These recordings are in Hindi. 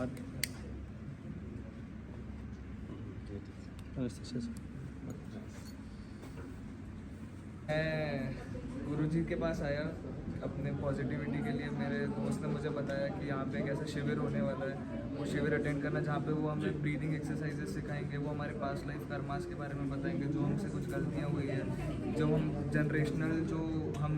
मैं गुरुजी के पास आया अपने पॉजिटिविटी के लिए। मेरे दोस्त ने मुझे बताया कि यहाँ पे एक ऐसा शिविर होने वाला है, वो शिविर अटेंड करना, जहाँ पे वो हमें ब्रीदिंग एक्सरसाइजेस सिखाएंगे, वो हमारे पास्ट लाइफ कर्मास के बारे में बताएंगे, जो हमसे कुछ गलतियाँ हुई है, जो हम जनरेशनल जो हम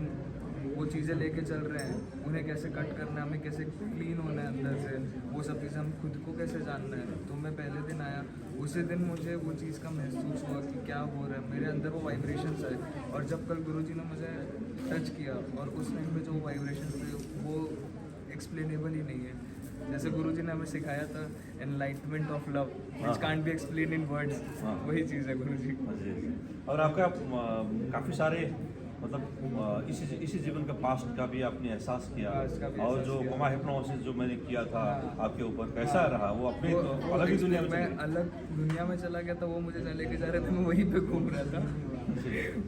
वो चीज़ें लेके चल रहे हैं, उन्हें कैसे कट करना है, हमें कैसे क्लीन होना है अंदर से, वो सब चीज़ें हम खुद को कैसे जानना है। तो मैं पहले दिन आया, उसी दिन मुझे वो चीज़ का महसूस हुआ कि क्या हो रहा है, मेरे अंदर वो वाइब्रेशंस आए। और जब कल गुरुजी ने मुझे टच किया, और उस टाइम पे जो वाइब्रेशंस थे वो एक्सप्लेनेबल ही नहीं है। जैसे गुरुजी ने हमें सिखाया था enlightenment of love which can't be explain in words, वही चीज़ है गुरुजी। और आपका काफ़ी सारे मतलब इसी जीवन का पास्ट का भी आपने एहसास किया, और जो कोमा हिप्नोसिस जो मैंने किया था आपके ऊपर, कैसा रहा वो? अपने तो अलग ही दुनिया में मैं अलग दुनिया में चला गया था, वो मुझे लेके जा रहे थे, मैं वहीं पे घूम रहा था।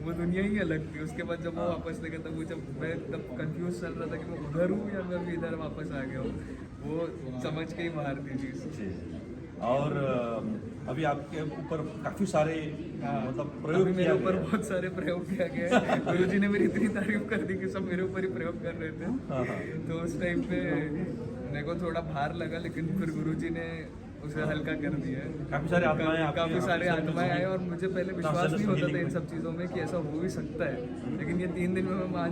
वो दुनिया ही अलग थी। उसके बाद जब वो वापस लेके, तब वो जब मैं तब कंफ्यूज चल रहा था कि मैं उधर हूँ या मैं भी इधर वापस आ गया हूँ, वो समझ के ही बाहर थी चीज़। और अभी आपके ऊपर काफ़ी सारे मतलब प्रयोग मेरे ऊपर बहुत सारे प्रयोग किया गया है। गुरुजी ने मेरी इतनी तारीफ कर दी कि सब मेरे ऊपर ही प्रयोग कर रहे थे। तो उस टाइम पे मेरे को थोड़ा भार लगा, लेकिन फिर गुरुजी ने उसे हल्का कर दिया है। काफ़ी सारे आत्माएं आए, और मुझे पहले विश्वास नहीं होता था इन सब चीज़ों में कि ऐसा हो भी सकता है, लेकिन ये 3 दिन में मैं मान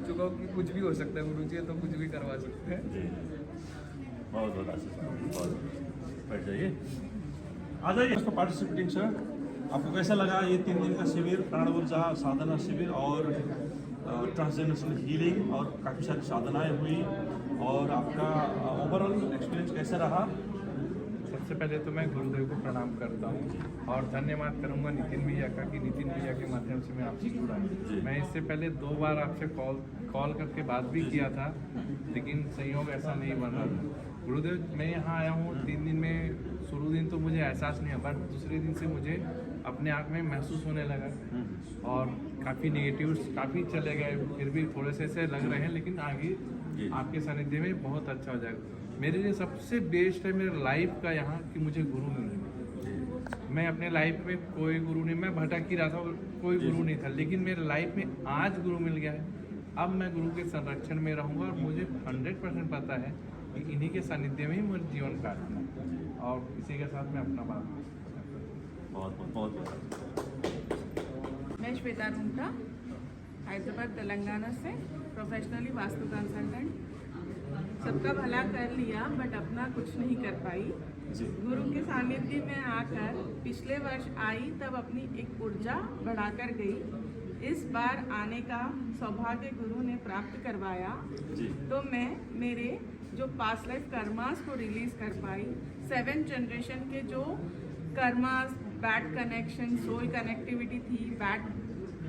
चुका हूँ कि कुछ भी हो सकता है। गुरुजी है तो कुछ भी करवा सकते हैं। बहुत बहुत आशीष, बैठ जाइए, आ जाइए। पार्टिसिपेटिंग सर, आपको कैसा लगा ये 3 दिन का शिविर, प्राण ऊर्जा साधना शिविर और ट्रांसजेंडरेशनल हीलिंग, और काफ़ी सारी साधनाएं हुई, और आपका ओवरऑल एक्सपीरियंस कैसा रहा? सबसे पहले तो मैं गुरुदेव को प्रणाम करता हूँ और धन्यवाद करूँगा नितिन भैया का कि नितिन भैया के माध्यम से मैं आपसे जुड़ा। मैं इससे पहले 2 बार आपसे कॉल करके बात भी किया था, लेकिन संयोग ऐसा नहीं बन रहा था। गुरुदेव, मैं यहाँ आया हूँ 3 दिन में। शुरू दिन तो मुझे एहसास नहीं हुआ, बट दूसरे दिन से मुझे अपने आप में महसूस होने लगा, और काफ़ी नेगेटिव्स काफ़ी चले गए, फिर भी थोड़े से लग रहे हैं, लेकिन आगे आपके सानिध्य में बहुत अच्छा हो जाएगा। मेरे लिए सबसे बेस्ट है मेरे लाइफ का यहाँ कि मुझे गुरु मिले। मैं अपने लाइफ में कोई गुरु नहीं, मैं भटक ही रहा था, कोई गुरु नहीं था, लेकिन मेरे लाइफ में आज गुरु मिल गया है। अब मैं गुरु के संरक्षण में रहूँगा, और मुझे 100% पता है कि इन्हीं के सानिध्य में ही मुझे जीवन काटना है। और इसी के साथ मैं अपना बात बहुत मैं श्वेता रूंगटा, हैदराबाद तेलंगाना से, प्रोफेशनली वास्तु कंसल्टेंट। सबका भला कर लिया, बट अपना कुछ नहीं कर पाई। गुरु के सानिध्य में आकर पिछले वर्ष आई, तब अपनी एक ऊर्जा बढ़ाकर गई। इस बार आने का सौभाग्य गुरु ने प्राप्त करवाया, तो मैं मेरे जो पास्ट लाइफ कर्मास को रिलीज कर पाई। 7 जनरेशन के जो karmas, bad connection, soul connectivity थी, बैड,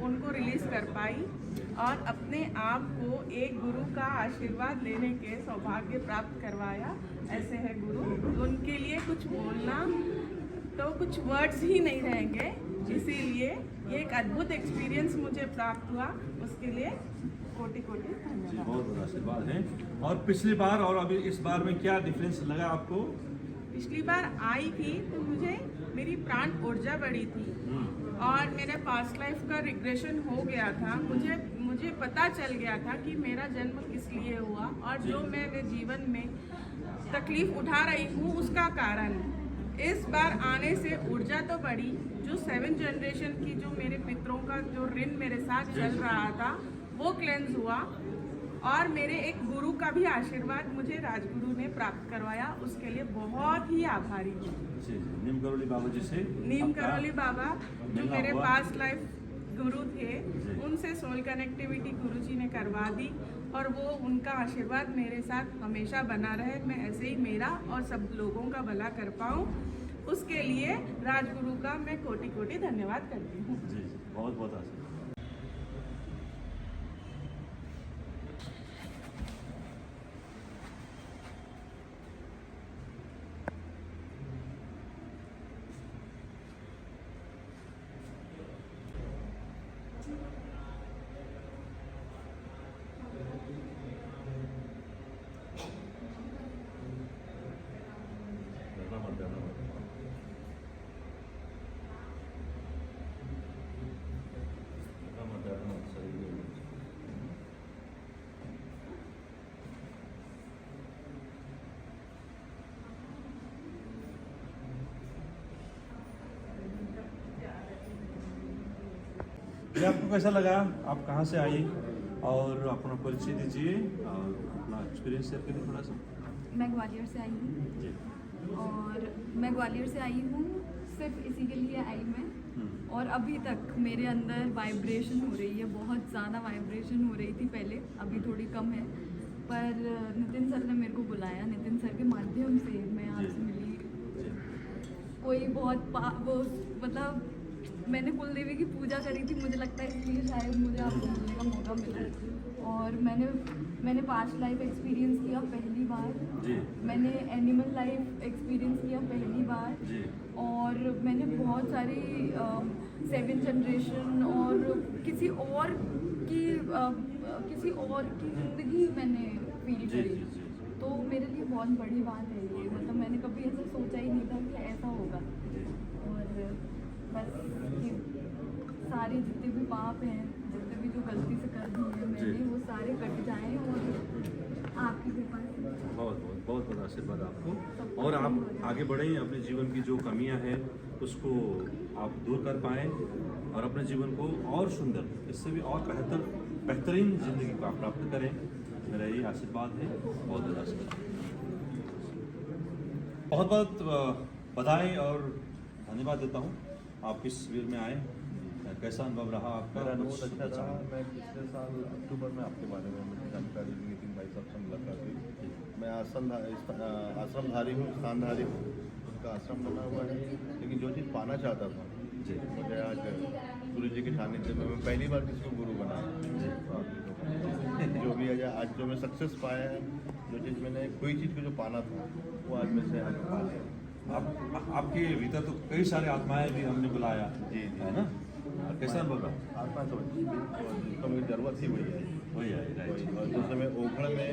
उनको रिलीज कर पाई, और अपने आप को एक गुरु का आशीर्वाद लेने के सौभाग्य प्राप्त करवाया। ऐसे है गुरु, उनके लिए कुछ बोलना तो कुछ वर्ड्स ही नहीं रहेंगे, इसीलिए ये एक अद्भुत एक्सपीरियंस मुझे प्राप्त हुआ, उसके लिए कोटि कोटि धन्यवाद। बहुत आशीर्वाद है। और पिछली बार और अभी इस बार में क्या डिफरेंस लगा आपको? पिछली बार आई थी तो मुझे मेरी प्राण ऊर्जा बढ़ी थी, और मेरे पास्ट लाइफ का रिग्रेशन हो गया था। मुझे पता चल गया था कि मेरा जन्म किस लिए हुआ, और जो मैं मेरे जीवन में तकलीफ उठा रही हूँ उसका कारण। इस बार आने से ऊर्जा तो बढ़ी, जो 7 जनरेशन की जो मेरे पितरों का जो ऋण मेरे साथ चल रहा था वो क्लेंज हुआ, और मेरे एक गुरु का भी आशीर्वाद मुझे राजगुरु ने प्राप्त करवाया, उसके लिए बहुत ही आभारी हूँ। नीम करोली बाबा जी से, नीम करोली बाबा जो मेरे पास्ट लाइफ गुरु थे, उनसे सोल कनेक्टिविटी गुरुजी ने करवा दी, और वो उनका आशीर्वाद मेरे साथ हमेशा बना रहे। मैं ऐसे ही मेरा और सब लोगों का भला कर पाऊँ, उसके लिए राजगुरु का मैं कोटि कोटि धन्यवाद करती हूँ। बहुत बहुत आशीर्वाद। ये आपको कैसा लगा, आप कहाँ से आई और अपना परिचय दीजिए और अपना एक्सपीरियंस शेयर करिए थोड़ा सा। मैं ग्वालियर से आई हूँ जी। और मैं ग्वालियर से आई हूँ सिर्फ इसी के लिए आई मैं। और अभी तक मेरे अंदर वाइब्रेशन हो रही है, बहुत ज़्यादा वाइब्रेशन हो रही थी पहले, अभी थोड़ी कम है। पर नितिन सर ने मेरे को बुलाया, नितिन सर के माध्यम से मैं आपसे मिली। कोई बहुत वो मतलब मैंने कुल देवी की पूजा करी थी, मुझे लगता है इसलिए शायद मुझे आपको मिलने का मौका मिला। और मैंने पास्ट लाइफ एक्सपीरियंस किया पहली बार जी। मैंने एनिमल लाइफ एक्सपीरियंस किया पहली बार जी। और मैंने बहुत सारी 7th जनरेशन और किसी और की ज़िंदगी मैंने फील जी, करी। जी, जी। तो मेरे लिए बहुत बड़ी बात है ये, मतलब मैंने कभी ऐसा सोचा ही नहीं था कि ऐसा होगा। और बस कि सारे जितने भी पाप हैं, जितने भी जो गलती से कर दी है मैंने, वो सारे कट जाएं और आपकी कृपा से बहुत बहुत बहुत बहुत आशीर्वाद आपको, और आप आगे बढ़ें, अपने जीवन की जो कमियां हैं उसको आप दूर कर पाएँ और अपने जीवन को और सुंदर, इससे भी और बेहतरीन ज़िंदगी को आप प्राप्त करें। मेरा यही आशीर्वाद है। बहुत बहुत आशीर्वाद, बहुत बहुत बधाई और धन्यवाद देता हूँ। आप इस शिविर में आए, कैसा अनुभव रहा आपका? मेरा अनुभव अच्छा रहा। मैं पिछले साल अक्टूबर में आपके बारे में मुझे जानकारी दी, नितिन भाई साहब से मुलाकात हुई। मैं आश्रमधारी हूँ, स्थानधारी हूँ, उनका आश्रम बना हुआ है। लेकिन जो चीज़ पाना चाहता था मुझे आज गुरु जी के सानिध्य में, मैं पहली बार किसी को गुरु बनाया। जो भी आज जो मैं सक्सेस पाया है, जो चीज़ मैंने कोई चीज़ को जो पाना था वो आज मेरे से आज पा लिया। आपके भीतर तो कई सारे आत्माएं भी हमने बुलाया, जी है ना? और कैसा अनुभव रहा? आत्मा समझ जिसको मेरी जरूरत थी वही है। वही है, राइट। और जो समय ओखड़ में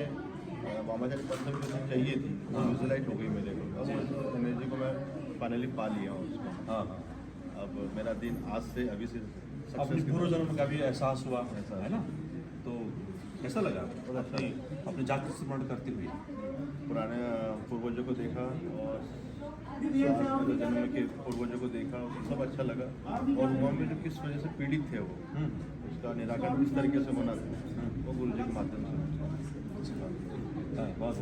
वामाचार्य पद में जो चीज़ चाहिए थी वो विजुलाइट हो गई मेरे को। अब उस एनर्जी को मैं फाइनली पा लिया हूँ उसको। हाँ हाँ। अब मेरा दिन आज से अभी से अपने सक्सेस पूर्व जन्म का भी एहसास हुआ, एहसास। है ना? तो कैसा लगा अपनी जाति स्मरण करते हुए? पुराने पूर्वजों को देखा और जन्म के पूर्वजों को देखा, सब अच्छा लगा। और वहाँ में जो किस वजह से पीड़ित थे वो, उसका निराकरण किस तरीके से होना था वो गुरु जी के माध्यम से। बहुत बहुत